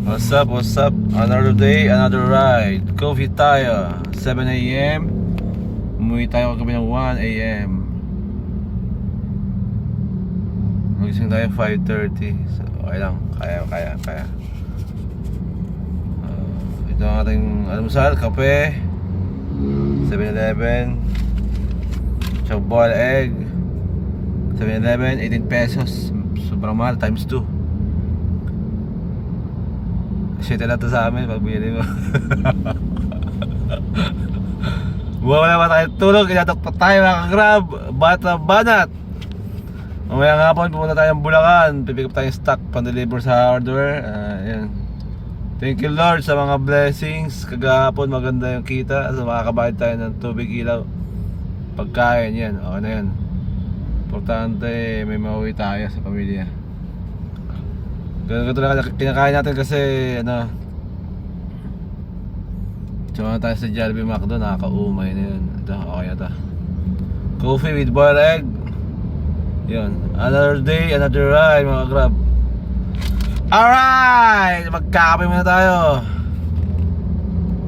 What's up, what's up? Another day, another ride. Coffee tayo 7 a.m. Umuwi tayo kagabi ng 1 a.m. Magising tayo 5:30. So, okay lang, kaya ito ang ating almusal, kape 7-Eleven, tsaka boiled egg 7-Eleven, 18 pesos. Sobrang mahal, times 2. Shit na to sa amin pag bili mo. Wala ba tayo tulog, inatok pa tayo mga ka-grab. Bata banat. Mamaya nga po, pumunta tayo ng Bulacan. Pipick up tayong stock, pan-deliver sa hardware. Yan. Thank you Lord sa mga blessings. Kagahapon maganda yung kita. So makakabayad tayo ng tubig, ilaw, pagkain, yan, okay na yan. Importante may mauwi tayo sa pamilya. Ganito lang kinakain natin kasi tsaka tayo sa Jollibee McDo, nakakaumay na yun. Ito, okay na ito. Coffee with boiled egg. Yun, another day, another ride mga grab. Alright, magkakape muna tayo.